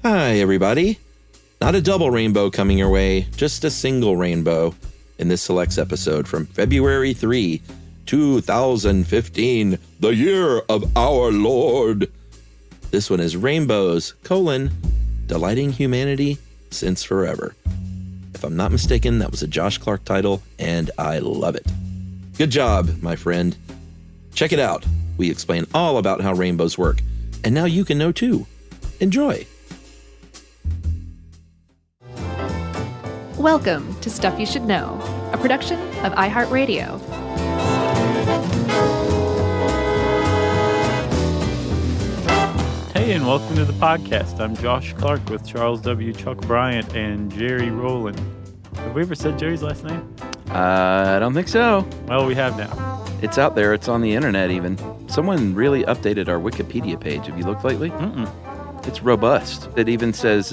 Hi, everybody. Not a double rainbow coming your way, just a single rainbow in this Selects episode from February 3, 2015, the year of our Lord. This one is Rainbows, delighting humanity since forever. If I'm not mistaken, that was a Josh Clark title, and I love it. Good job, my friend. Check it out. We explain all about how rainbows work, and now you can know too. Enjoy. Welcome to Stuff You Should Know, a production of iHeartRadio. Hey, and welcome to the podcast. I'm Josh Clark with Charles W. Chuck Bryant and Jerry Rowland. Have we ever said Jerry's last name? I don't think so. Well, we have now. It's out there. It's on the internet even. Someone really updated our Wikipedia page. Have you looked lately? It's robust. It even says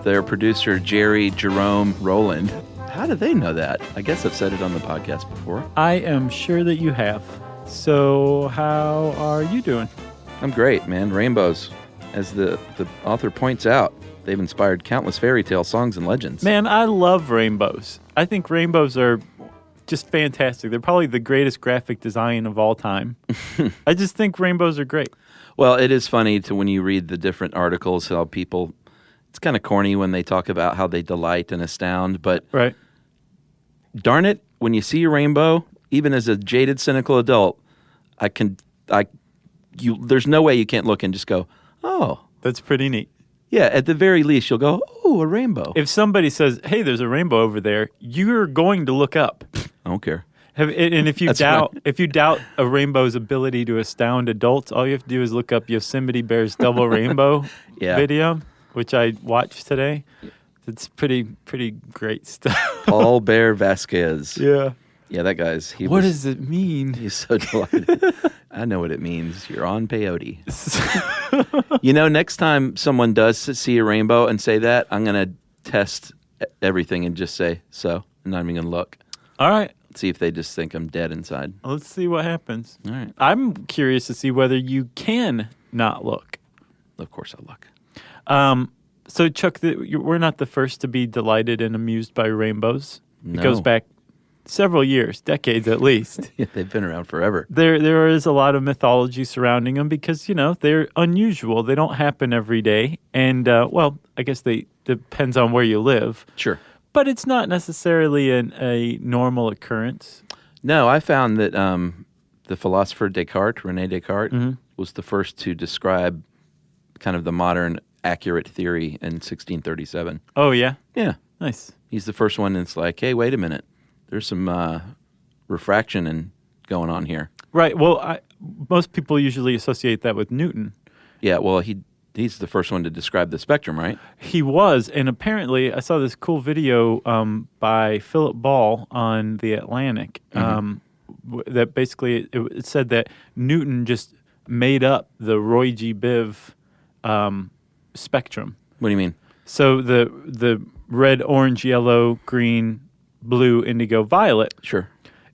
their producer, Jerry Jerome Rowland. How do they know that? I guess I've said it on the podcast before. I am sure that you have. So how are you doing? I'm great, man. Rainbows, as the author points out, they've inspired countless fairy tale songs and legends. Man, I love rainbows. I think rainbows are just fantastic. They're probably the greatest graphic design of all time. I just think rainbows are great. Well, it is funny when you read the different articles, how people, it's kind of corny when they talk about how they delight and astound, but right. Darn it, when you see a rainbow, even as a jaded, cynical adult, there's no way you can't look and just go, oh. That's pretty neat. Yeah, at the very least, you'll go, oh, a rainbow. If somebody says, hey, there's a rainbow over there, you're going to look up. I don't care. And if you doubt a rainbow's ability to astound adults, all you have to do is look up Yosemite Bear's double rainbow video, which I watched today. It's pretty great stuff. Paul Bear Vasquez. Yeah. Yeah, that guy's... What does it mean? He's so delighted. I know what it means. You're on peyote. You know, next time someone does see a rainbow and say that, I'm going to test everything and just say, so. I'm not even going to look. All right. See if they just think I'm dead inside. Let's see what happens. All right. I'm curious to see whether you can not look. Of course I'll look. So, Chuck, we're not the first to be delighted and amused by rainbows. No. It goes back several years, decades at least. Yeah, they've been around forever. There is a lot of mythology surrounding them because, you know, they're unusual. They don't happen every day. And, well, I guess they depends on where you live. Sure. But it's not necessarily a normal occurrence. No, I found that the philosopher Rene Descartes, was the first to describe kind of the modern accurate theory in 1637. Oh, yeah? Yeah. Nice. He's the first one that's like, hey, wait a minute. There's some refraction going on here. Right. Well, most people usually associate that with Newton. Yeah, well, he's the first one to describe the spectrum, right? He was, and apparently I saw this cool video by Philip Ball on The Atlantic that basically it said that Newton just made up the Roy G. Biv spectrum. What do you mean? So the red, orange, yellow, green, blue, indigo, violet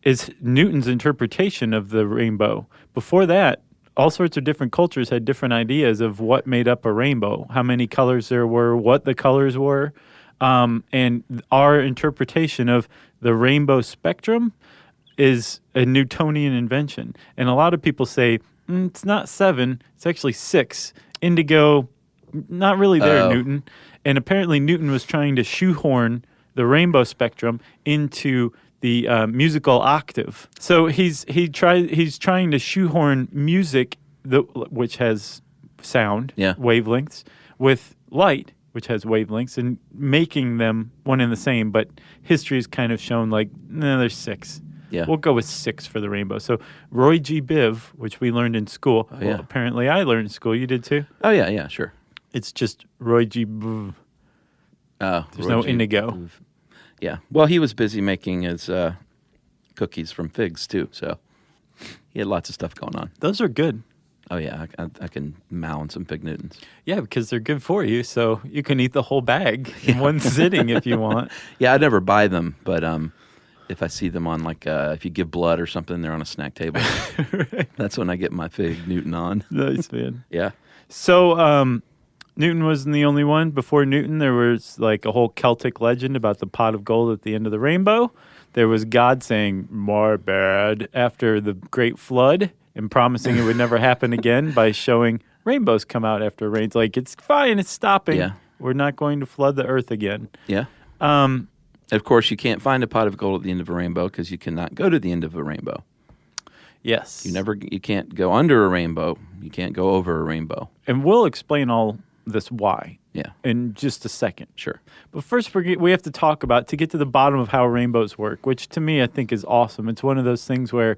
is Newton's interpretation of the rainbow. Before that, all sorts of different cultures had different ideas of what made up a rainbow, how many colors there were, what the colors were. And our interpretation of the rainbow spectrum is a Newtonian invention. And a lot of people say, it's not 7, it's actually 6. Indigo, not really there, Newton. And apparently Newton was trying to shoehorn the rainbow spectrum into the musical octave. So he's trying to shoehorn music, which has sound, wavelengths, with light, which has wavelengths, and making them one and the same. But history has kind of shown like, no, there's 6. Yeah. We'll go with 6 for the rainbow. So Roy G. Biv, which we learned in school. Oh, yeah. Well, apparently I learned in school. You did too? Oh, yeah, sure. It's just Roy G. Biv. Oh, there's no indigo. Biv. Yeah. Well, he was busy making his cookies from figs, too. So he had lots of stuff going on. Those are good. Oh, yeah. I can mound some fig Newtons. Yeah, because they're good for you. So you can eat the whole bag in one sitting if you want. Yeah, I never buy them, but if I see them on, like, if you give blood or something, they're on a snack table. Right. That's when I get my fig Newton on. Nice, man. Yeah. So Newton wasn't the only one. Before Newton, there was like a whole Celtic legend about the pot of gold at the end of the rainbow. There was God saying, "My bad," after the Great Flood and promising it would never happen again by showing rainbows come out after rain. It's like, it's fine, it's stopping. Yeah. We're not going to flood the earth again. Yeah. Of course, you can't find a pot of gold at the end of a rainbow because you cannot go to the end of a rainbow. Yes. You can't go under a rainbow. You can't go over a rainbow. And we'll explain all this why Yeah. in just a second. Sure. But first, we have to talk about, to get to the bottom of how rainbows work, which to me I think is awesome. It's one of those things where,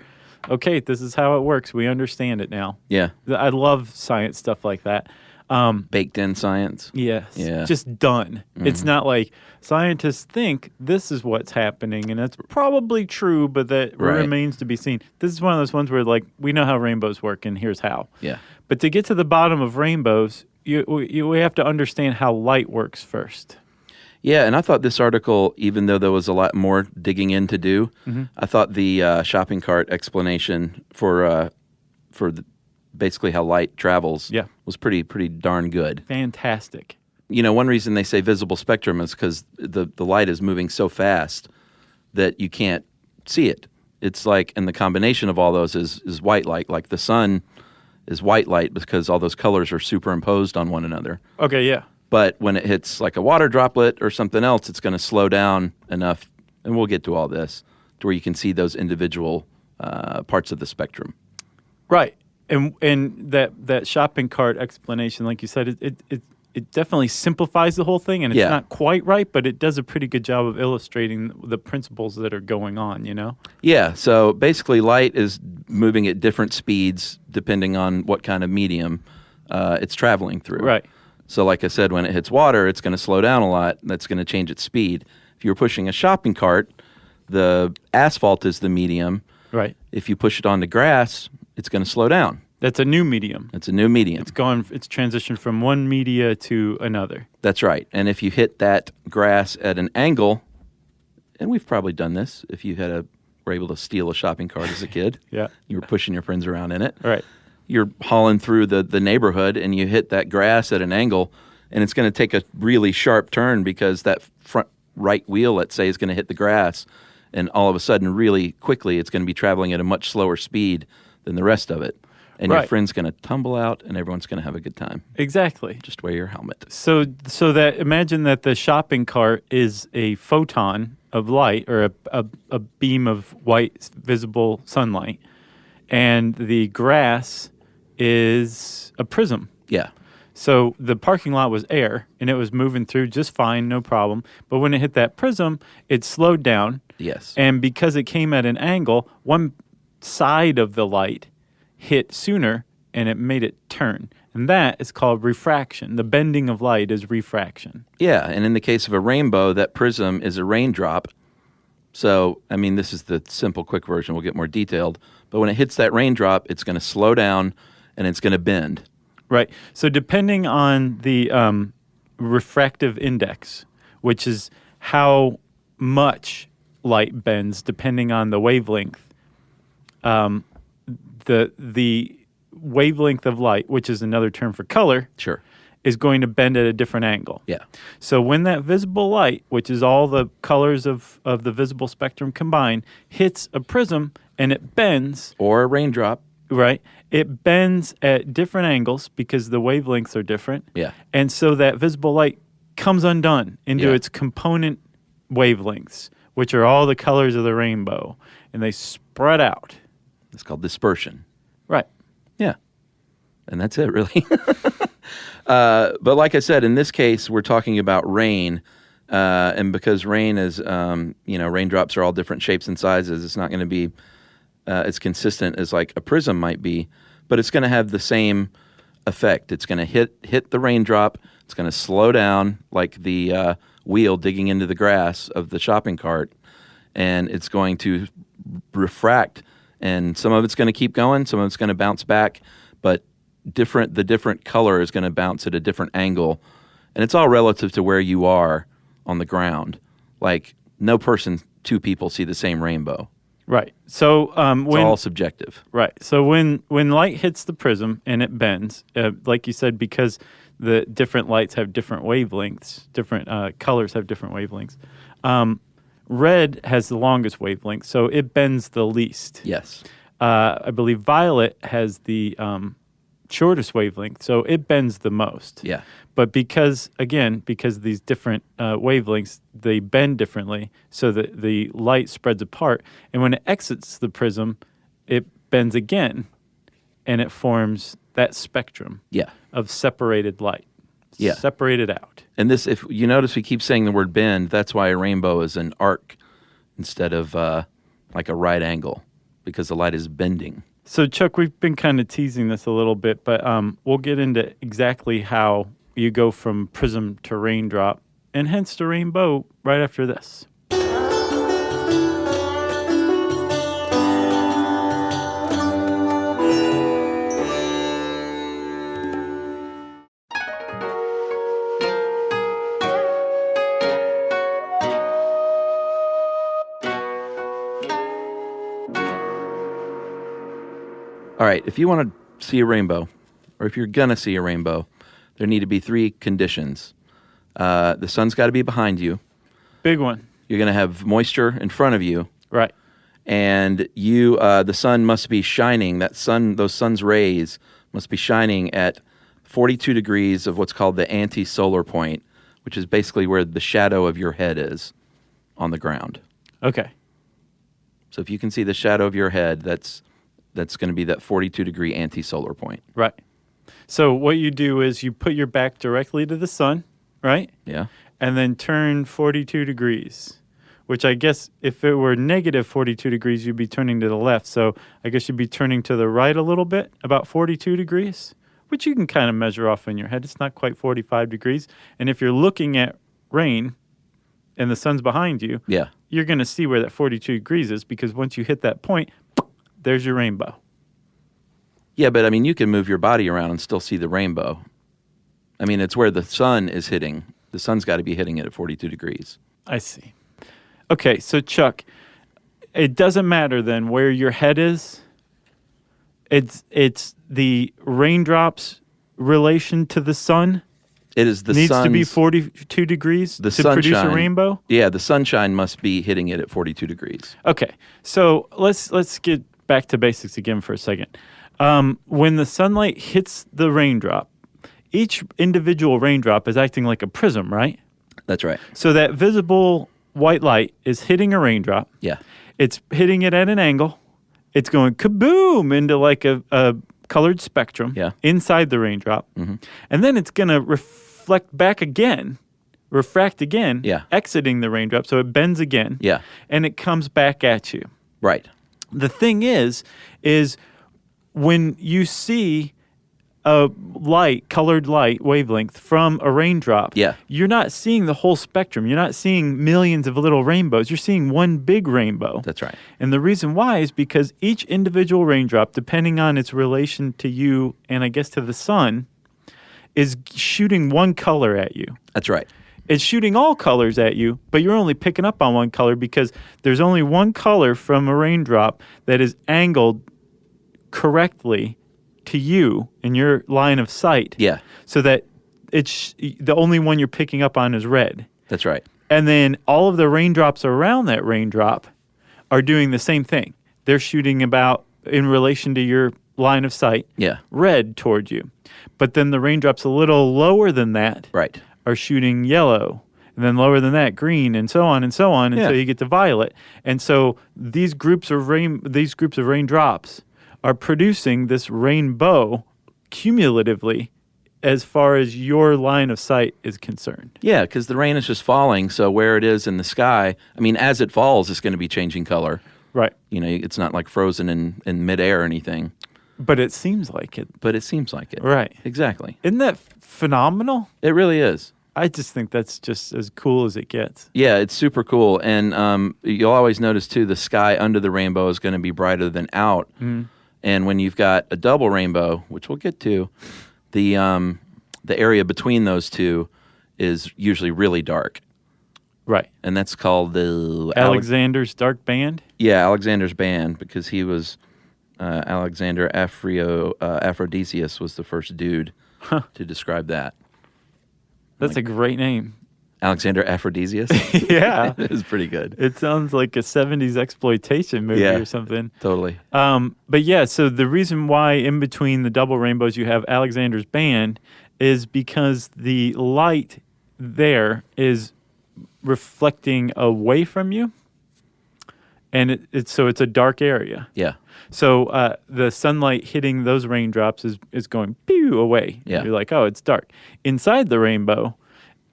okay, this is how it works. We understand it now. Yeah. I love science stuff like that. Baked in science. Yes. Yeah. Just done. Mm-hmm. It's not like scientists think this is what's happening, and that's probably true, but that Right. remains to be seen. This is one of those ones where, like, we know how rainbows work, and here's how. Yeah. But to get to the bottom of rainbows, we have to understand how light works first. Yeah, and I thought this article, even though there was a lot more digging in to do, I thought the shopping cart explanation for basically how light travels was pretty darn good. Fantastic. You know, one reason they say visible spectrum is because the light is moving so fast that you can't see it. It's like, and the combination of all those is white light. Like the sun is white light because all those colors are superimposed on one another. Okay, yeah. But when it hits like a water droplet or something else, it's going to slow down enough, and we'll get to all this, to where you can see those individual parts of the spectrum. Right. And that shopping cart explanation, like you said, it definitely simplifies the whole thing, and it's not quite right, but it does a pretty good job of illustrating the principles that are going on, you know? Yeah, so basically light is moving at different speeds depending on what kind of medium it's traveling through. Right. So like I said, when it hits water, it's going to slow down a lot. That's going to change its speed. If you're pushing a shopping cart, the asphalt is the medium. Right. If you push it onto grass, it's going to slow down. That's a new medium. It's a new medium. It's transitioned from one media to another. That's right. And if you hit that grass at an angle, and we've probably done this, if you were able to steal a shopping cart as a kid, Yeah. you were pushing your friends around in it. Right. You're hauling through the neighborhood, and you hit that grass at an angle, and it's going to take a really sharp turn because that front right wheel, let's say, is going to hit the grass, and all of a sudden, really quickly, it's going to be traveling at a much slower speed than the rest of it. And your friend's going to tumble out, and everyone's going to have a good time. Exactly. Just wear your helmet. So that, imagine that the shopping cart is a photon of light, or a beam of white visible sunlight, and the grass is a prism. Yeah. So the parking lot was air, and it was moving through just fine, no problem. But when it hit that prism, it slowed down. Yes. And because it came at an angle, one side of the light hit sooner, and it made it turn. And that is called refraction. The bending of light is refraction. Yeah, and in the case of a rainbow, that prism is a raindrop. So, I mean, this is the simple, quick version. We'll get more detailed. But when it hits that raindrop, it's going to slow down, and it's going to bend. Right. So depending on the refractive index, which is how much light bends depending on the wavelength, the wavelength of light, which is another term for color, Sure. is going to bend at a different angle. Yeah. So when that visible light, which is all the colors of the visible spectrum combined, hits a prism and it bends, Or a raindrop. right? It bends at different angles because the wavelengths are different. Yeah. And so that visible light comes undone into Yeah. its component wavelengths, which are all the colors of the rainbow, and they spread out. It's called dispersion. Right. Yeah. And that's it, really. But like I said, in this case, we're talking about rain. And because rain is, raindrops are all different shapes and sizes, it's not going to be as consistent as like a prism might be, but it's going to have the same effect. It's going to hit the raindrop. It's going to slow down like the wheel digging into the grass of the shopping cart, and it's going to refract. And some of it's going to keep going, some of it's going to bounce back, but the different color is going to bounce at a different angle, and it's all relative to where you are on the ground. Like two people see the same rainbow. Right. So It's all subjective. Right. So when light hits the prism and it bends, like you said, because the different lights have different wavelengths, different colors have different wavelengths. Red has the longest wavelength, so it bends the least. Yes. I believe violet has the shortest wavelength, so it bends the most. Yeah. But because of these different wavelengths, they bend differently, so that the light spreads apart. And when it exits the prism, it bends again, and it forms that spectrum of separated light. Yeah. Separated out. And this, if you notice, we keep saying the word bend. That's why a rainbow is an arc instead of like a right angle, because the light is bending. So, Chuck, we've been kind of teasing this a little bit, but we'll get into exactly how you go from prism to raindrop, and hence to rainbow right after this. All right, if you want to see a rainbow, or if you're going to see a rainbow, there need to be 3 conditions. The sun's got to be behind you. Big one. You're going to have moisture in front of you. Right. And the sun must be shining. Those sun's rays must be shining at 42 degrees of what's called the anti-solar point, which is basically where the shadow of your head is on the ground. Okay. So if you can see the shadow of your head, that's going to be that 42-degree anti-solar point. Right. So what you do is you put your back directly to the sun, right? Yeah. And then turn 42 degrees, which I guess if it were negative 42 degrees, you'd be turning to the left. So I guess you'd be turning to the right a little bit, about 42 degrees, which you can kind of measure off in your head. It's not quite 45 degrees. And if you're looking at rain and the sun's behind you, you're going to see where that 42 degrees is, because once you hit that point, there's your rainbow. Yeah, but I mean, you can move your body around and still see the rainbow. I mean, it's where the sun is hitting. The sun's got to be hitting it at 42 degrees. I see. Okay, so Chuck, it doesn't matter then where your head is. It's the raindrops' relation to the sun. It is the needs to be 42 degrees to produce a rainbow. Yeah, the sunshine must be hitting it at 42 degrees. Okay, so let's get back to basics again for a second. When the sunlight hits the raindrop, each individual raindrop is acting like a prism, right? That's right. So that visible white light is hitting a raindrop. Yeah. It's hitting it at an angle. It's going kaboom into like a colored spectrum inside the raindrop. Mm-hmm. And then it's going to refract again, exiting the raindrop. So it bends again. Yeah. And it comes back at you. Right. The thing is when you see a colored light wavelength from a raindrop, you're not seeing the whole spectrum. You're not seeing millions of little rainbows. You're seeing one big rainbow. That's right. And the reason why is because each individual raindrop, depending on its relation to you and I guess to the sun, is shooting one color at you. That's right. It's shooting all colors at you, but you're only picking up on one color because there's only one color from a raindrop that is angled correctly to you in your line of sight. Yeah. So that it's the only one you're picking up on is red. That's right. And then all of the raindrops around that raindrop are doing the same thing. They're shooting about in relation to your line of sight. Yeah. Red toward you. But then the raindrops a little lower than that. Right. Are shooting yellow, and then lower than that, green, and so on until you get to violet. And so these groups of raindrops are producing this rainbow cumulatively as far as your line of sight is concerned. Yeah, because the rain is just falling, so where it is in the sky, I mean, as it falls, it's going to be changing color. Right. You know, it's not like frozen in midair or anything. But it seems like it. Right. Exactly. Isn't that phenomenal? It really is. I just think that's just as cool as it gets. Yeah, it's super cool. And you'll always notice, too, the sky under the rainbow is going to be brighter than out. Mm. And when you've got a double rainbow, which we'll get to, the area between those two is usually really dark. Right. And that's called the... Alexander's Dark Band? Yeah, Alexander's Band, because he was... Alexander Aphrodisias was the first dude to describe that. That's a great name. Alexander Aphrodisias. Yeah. It was pretty good. It sounds like a 70s exploitation movie or something. Totally. But yeah, so the reason why in between the double rainbows you have Alexander's band is because the light there is reflecting away from you. And it's a dark area. Yeah. So the sunlight hitting those raindrops is going pew away. Yeah. You're like, oh, it's dark. Inside the rainbow,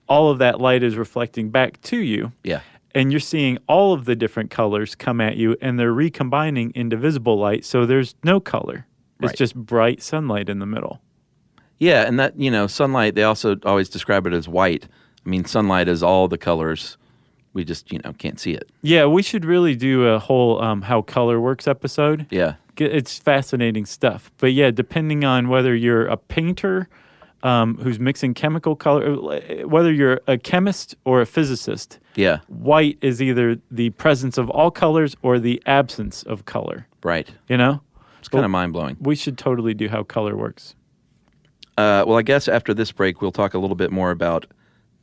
all of that light is reflecting back to you. Yeah. And you're seeing all of the different colors come at you, and they're recombining into visible light, so there's no color. It's just bright sunlight in the middle. Yeah, and that, sunlight, they also always describe it as white. I mean, sunlight is all the colors. We just, can't see it. Yeah, we should really do a whole how color works episode. Yeah. It's fascinating stuff. But yeah, depending on whether you're a painter who's mixing chemical color, whether you're a chemist or a physicist, white is either the presence of all colors or the absence of color. Right. It's kind of mind-blowing. We should totally do how color works. Well, I guess after this break, we'll talk a little bit more about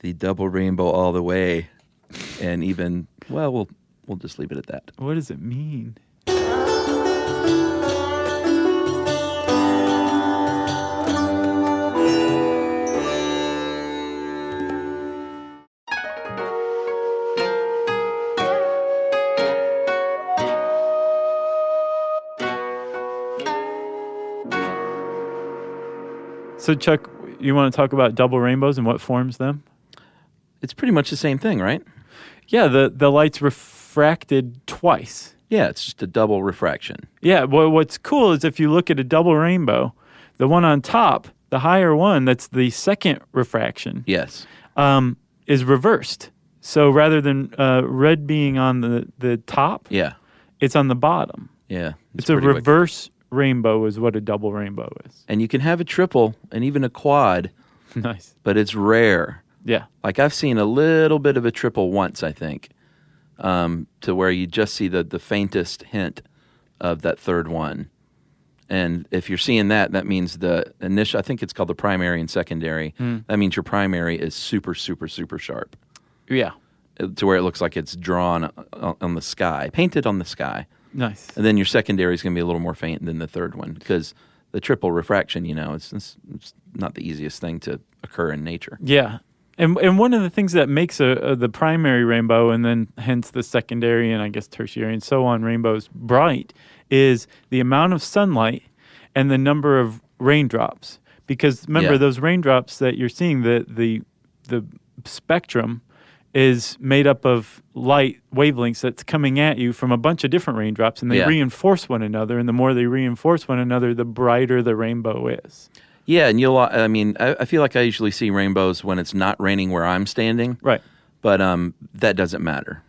the double rainbow all the way. And even, we'll just leave it at that. What does it mean? So, Chuck, you want to talk about double rainbows and what forms them? It's pretty much the same thing, right? Yeah, the light's refracted twice. Yeah, it's just a double refraction. Yeah, well, what's cool is if you look at a double rainbow, the one on top, the higher one, that's the second refraction. Yes. Is reversed. So rather than red being on the top, it's on the bottom. Yeah. It's a reverse rainbow is what a double rainbow is. And you can have a triple and even a quad. Nice. But it's rare. Yeah. Like I've seen a little bit of a triple once, I think, to where you just see the faintest hint of that third one. And if you're seeing that, that means the initial, I think it's called the primary and secondary. That means your primary is super, super, super sharp. Yeah. To where it looks like it's drawn on the sky, painted on the sky. Nice. And then your secondary is going to be a little more faint than the third one because the triple refraction, it's not the easiest thing to occur in nature. Yeah. And one of the things that makes the primary rainbow and then hence the secondary and I guess tertiary and so on rainbows bright is the amount of sunlight and the number of raindrops. Because remember, those raindrops that you're seeing, the spectrum is made up of light wavelengths that's coming at you from a bunch of different raindrops, and they reinforce one another. And the more they reinforce one another, the brighter the rainbow is. Yeah, and I feel like I usually see rainbows when it's not raining where I'm standing. Right. But that doesn't matter.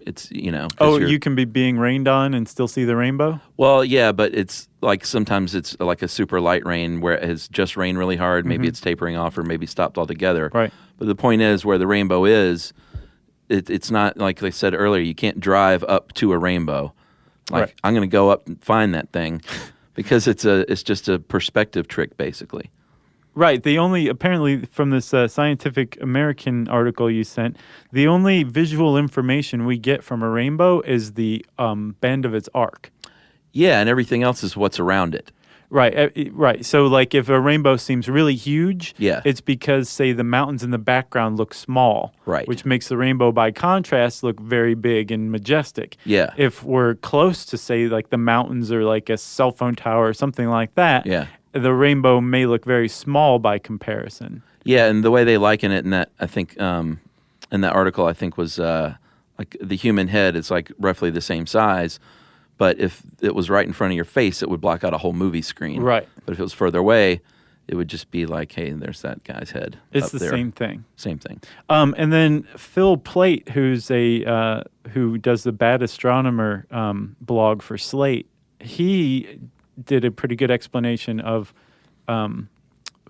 It's, you can be being rained on and still see the rainbow? Well, yeah, but it's like sometimes it's like a super light rain where it has just rained really hard. Maybe it's tapering off or maybe stopped altogether. Right. But the point is where the rainbow is, it's not like I said earlier, you can't drive up to a rainbow. Like, I'm going to go up and find that thing because it's just a perspective trick, basically. Right. Apparently from this Scientific American article you sent, the only visual information we get from a rainbow is the bend of its arc. Yeah, and everything else is what's around it. Right, right. So, like, if a rainbow seems really huge, yeah, it's because, say, the mountains in the background look small, right, which makes the rainbow, by contrast, look very big and majestic. Yeah. If we're close to, say, like the mountains or like a cell phone tower or something like that, yeah, the rainbow may look very small by comparison. Yeah, and the way they liken it in that, I think, in that article, I think was like the human head is like roughly the same size. But if it was right in front of your face, it would block out a whole movie screen. Right. But if it was further away, it would just be like, hey, there's that guy's head. It's the same thing. Same thing. And then Phil Plait, who's who does the Bad Astronomer blog for Slate, he did a pretty good explanation of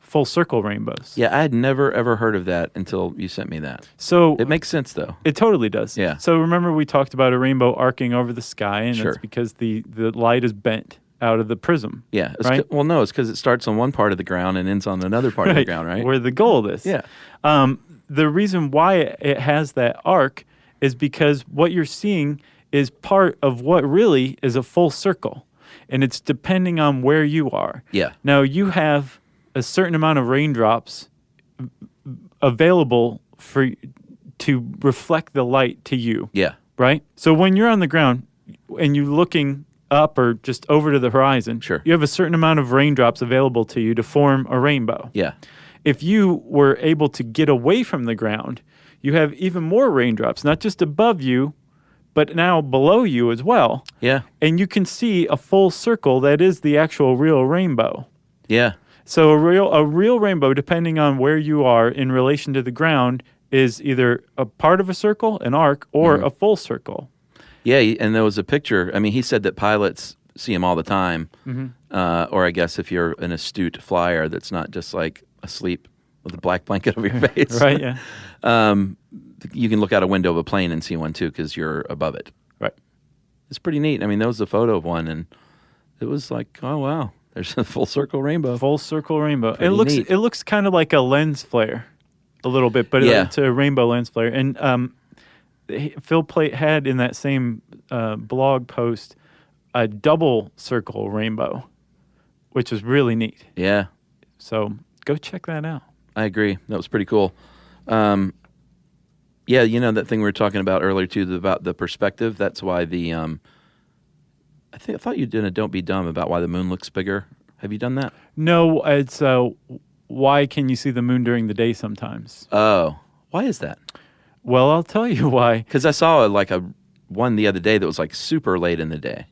full circle rainbows. Yeah, I had never, ever heard of that until you sent me that. So it makes sense, though. It totally does. Yeah. So remember we talked about a rainbow arcing over the sky, and sure, that's because the light is bent out of the prism. Yeah. Right? No, it's because it starts on one part of the ground and ends on another part of the ground, right? Where the gold is. Yeah. the reason why it has that arc is because what you're seeing is part of what really is a full circle, and it's depending on where you are. Yeah. Now, you have a certain amount of raindrops available to reflect the light to you. Yeah. Right? So when you're on the ground and you're looking up or just over to the horizon, sure, you have a certain amount of raindrops available to you to form a rainbow. Yeah. If you were able to get away from the ground, you have even more raindrops, not just above you, but now below you as well. Yeah. And you can see a full circle that is the actual real rainbow. Yeah. So a real rainbow, depending on where you are in relation to the ground, is either a part of a circle, an arc, or a full circle. Yeah, and there was a picture. I mean, he said that pilots see them all the time. Or I guess if you're an astute flyer that's not just like asleep with a black blanket over your face. Right, yeah. You can look out a window of a plane and see one too because you're above it. Right. It's pretty neat. I mean, there was a photo of one, and it was like, oh, wow, there's a full circle rainbow. Full circle rainbow. Pretty neat. It looks kind of like a lens flare a little bit, but it's a rainbow lens flare. And Phil Plait had in that same blog post a double circle rainbow, which was really neat. Yeah. So go check that out. I agree. That was pretty cool. Yeah, you know that thing we were talking about earlier too, about the perspective. That's why I thought you did a Don't Be Dumb about why the moon looks bigger. Have you done that? No, it's why can you see the moon during the day sometimes? Oh, why is that? Well, I'll tell you why. Because I saw one the other day that was like super late in the day.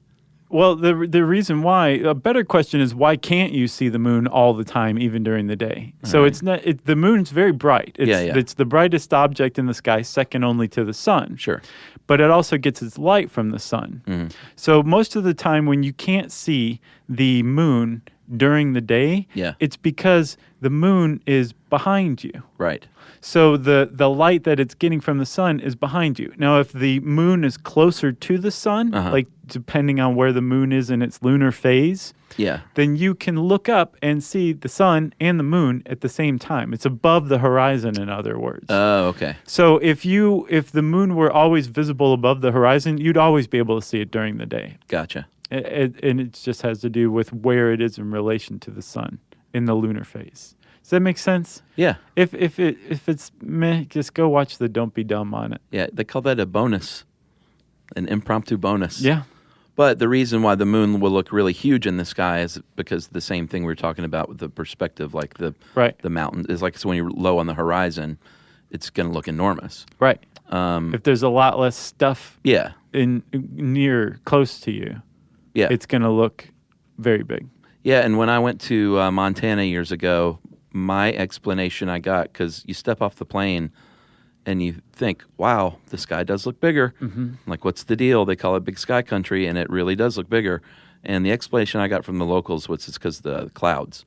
Well, the reason why, a better question is why can't you see the moon all the time, even during the day? So right. It's not. The moon's very bright. Yeah. It's the brightest object in the sky, second only to the sun. Sure. But it also gets its light from the sun. Mm-hmm. So most of the time when you can't see the moon during the day, it's because the moon is behind you. Right. So the light that it's getting from the sun is behind you. Now, if the moon is closer to the sun, like depending on where the moon is in its lunar phase, then you can look up and see the sun and the moon at the same time. It's above the horizon, in other words. Oh, okay. So if the moon were always visible above the horizon, you'd always be able to see it during the day. Gotcha. And it just has to do with where it is in relation to the sun in the lunar phase. Does that make sense? Yeah. If it's meh, just go watch the Don't Be Dumb on it. Yeah, they call that a bonus, an impromptu bonus. Yeah. But the reason why the moon will look really huge in the sky is because the same thing we were talking about with the perspective, like the mountain is like, so when you're low on the horizon, it's going to look enormous. Right. If there's a lot less stuff close to you, it's going to look very big. Yeah, and when I went to Montana years ago, my explanation I got, because you step off the plane and you think, wow, the sky does look bigger. Mm-hmm. Like, what's the deal? They call it big sky country, and it really does look bigger. And the explanation I got from the locals was it's because the clouds.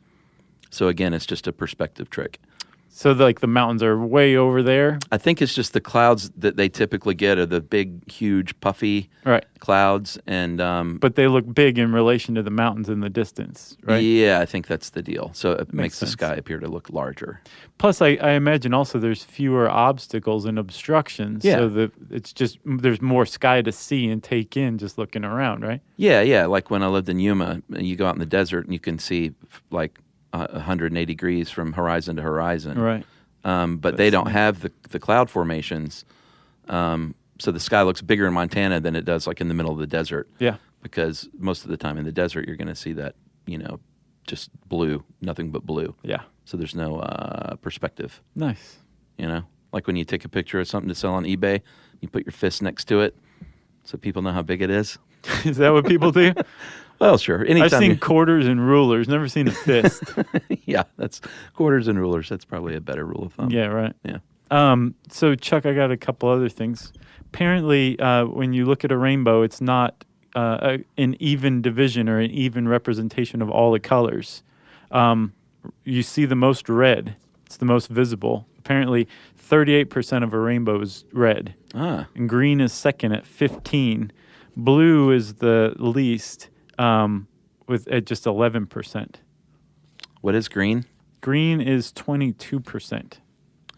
So again, it's just a perspective trick. So the mountains are way over there? I think it's just the clouds that they typically get are the big, huge, puffy clouds. And but they look big in relation to the mountains in the distance, right? Yeah, I think that's the deal. So it makes the sense. sky appear to look larger. Plus, I imagine also there's fewer obstacles and obstructions. Yeah. So it's just there's more sky to see and take in just looking around, right? Yeah. Like when I lived in Yuma, you go out in the desert and you can see like 180 degrees from horizon to horizon. Right. But they don't have the cloud formations. So the sky looks bigger in Montana than it does like in the middle of the desert. Yeah. Because most of the time in the desert, you're going to see that, just blue, nothing but blue. Yeah. So there's no perspective. Nice. Like when you take a picture of something to sell on eBay, you put your fist next to it so people know how big it is. Is that what people do? Well, sure. I've seen quarters and rulers, never seen a fist. Yeah, that's quarters and rulers. That's probably a better rule of thumb. Yeah, right. Yeah. So, Chuck, I got a couple other things. Apparently, when you look at a rainbow, it's not an even division or an even representation of all the colors. You see the most red. It's the most visible. Apparently, 38% of a rainbow is red. And green is second at 15%. Blue is the least. At just 11%. What is green? Green is 22%.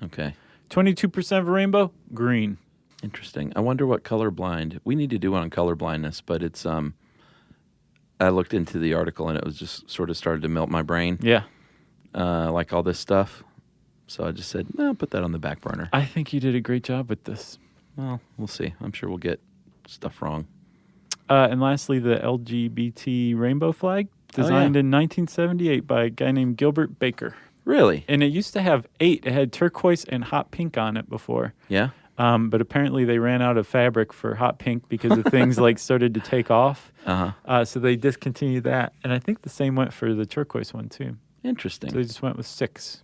Okay. 22% of a rainbow, green. Interesting. I wonder what colorblind. We need to do one on colorblindness, but it's I looked into the article and it was just sort of started to melt my brain. Yeah. Like all this stuff. So I just said, no, put that on the back burner. I think you did a great job with this. Well, we'll see. I'm sure we'll get stuff wrong. And lastly, the LGBT rainbow flag, designed in 1978 by a guy named Gilbert Baker. Really? And it used to have 8. It had turquoise and hot pink on it before. Yeah? But apparently they ran out of fabric for hot pink because the things like started to take off. So they discontinued that. And I think the same went for the turquoise one too. Interesting. So they just went with 6.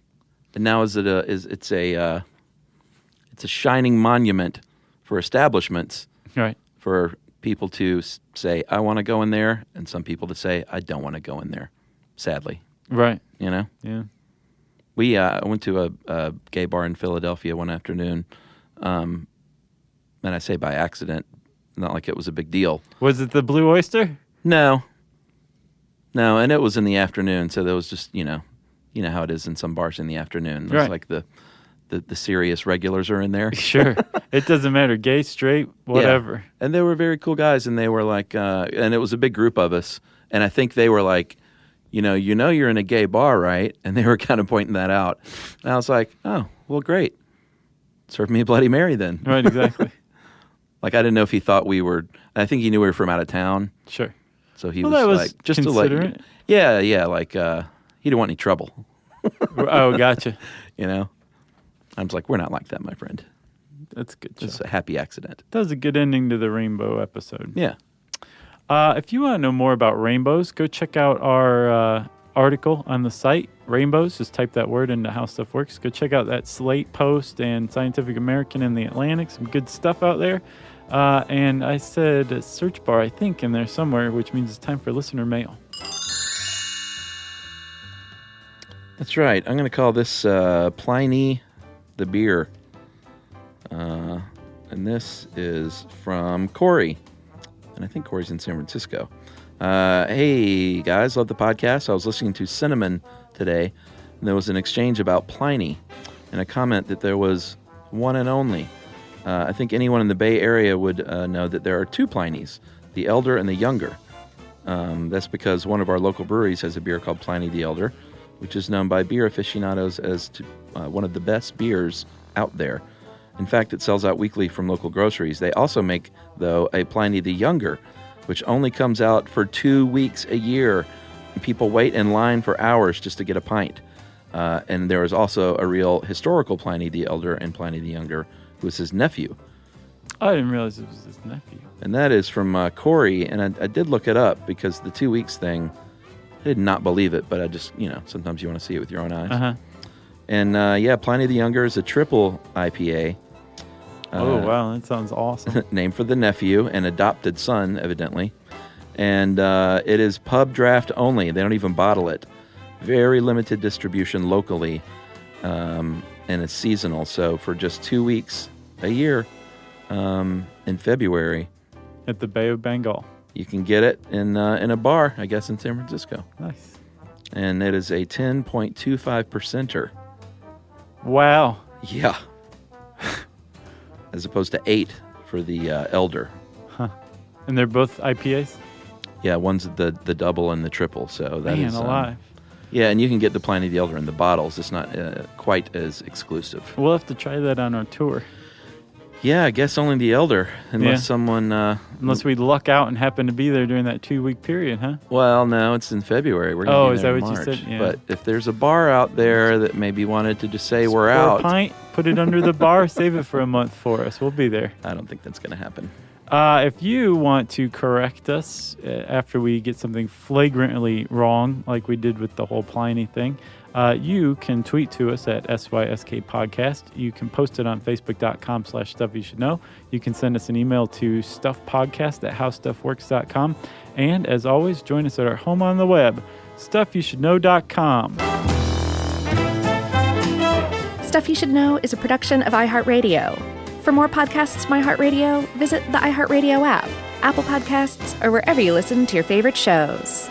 And now it's a shining monument for establishments. Right. For people to say, I want to go in there, and some people to say, I don't want to go in there, sadly. Right. You know? Yeah. We went to a gay bar in Philadelphia one afternoon, and I say by accident, not like it was a big deal. Was it the Blue Oyster? No, and it was in the afternoon, so there was just, you know how it is in some bars in the afternoon. It's like the serious regulars are in there. Sure. It doesn't matter, gay, straight, whatever. Yeah. And they were very cool guys, and they were like, and it was a big group of us, and I think they were like, you're in a gay bar, right? And they were kind of pointing that out. And I was like, oh, well, great. Serve me a Bloody Mary then. Right, exactly. Like, I didn't know if he thought we were, I think he knew we were from out of town. Sure. So he was like, just to let you. Yeah, like, he didn't want any trouble. Oh, gotcha. I was like, we're not like that, my friend. That's a good. Just a happy accident. That was a good ending to the rainbow episode. Yeah. If you want to know more about rainbows, go check out our article on the site, Rainbows. Just type that word into How Stuff Works. Go check out that Slate Post and Scientific American and The Atlantic. Some good stuff out there. And I said a search bar, I think, in there somewhere, which means it's time for listener mail. That's right. I'm going to call this Pliny the Beer. And this is from Corey. And I think Corey's in San Francisco. Hey, guys, love the podcast. I was listening to Cinnamon today, and there was an exchange about Pliny, and a comment that there was one and only. I think anyone in the Bay Area would know that there are 2 Plinies, the Elder and the Younger. That's because one of our local breweries has a beer called Pliny the Elder, which is known by beer aficionados as one of the best beers out there. In fact, it sells out weekly from local groceries. They also make, though, a Pliny the Younger, which only comes out for 2 weeks a year. And people wait in line for hours just to get a pint. And there is also a real historical Pliny the Elder and Pliny the Younger, who is his nephew. I didn't realize it was his nephew. And that is from Corey, and I did look it up because the 2 weeks thing, I did not believe it, but I just, sometimes you want to see it with your own eyes. Uh-huh. And Pliny the Younger is a triple IPA. Oh, wow, that sounds awesome. Named for the nephew and adopted son, evidently. And it is pub draft only. They don't even bottle it. Very limited distribution locally, and it's seasonal. So for just 2 weeks a year in February. At the Bay of Bengal. You can get it in a bar, I guess, in San Francisco. Nice. And it is a 10.25%er. Wow. Yeah. As opposed to 8 for the Elder. Huh. And they're both IPAs? Yeah, one's the double and the triple. So that is alive. Yeah, and you can get the Pliny the Elder in the bottles. It's not quite as exclusive. We'll have to try that on our tour. Yeah, I guess only the Elder, unless someone... unless we luck out and happen to be there during that 2-week period, huh? Well, no, it's in February. We're going to be there in March. Is that what you said? Yeah. But if there's a bar out there that maybe wanted to just say we're pour out... a pint, put it under the bar, save it for a month for us. We'll be there. I don't think that's going to happen. If you want to correct us after we get something flagrantly wrong, like we did with the whole Pliny thing, you can tweet to us at SYSK Podcast. You can post it on Facebook.com/StuffYouShouldKnow. You can send us an email to StuffPodcast@HowStuffWorks.com. And as always, join us at our home on the web, StuffYouShouldKnow.com. Stuff You Should Know is a production of iHeartRadio. For more podcasts from iHeartRadio, visit the iHeartRadio app, Apple Podcasts, or wherever you listen to your favorite shows.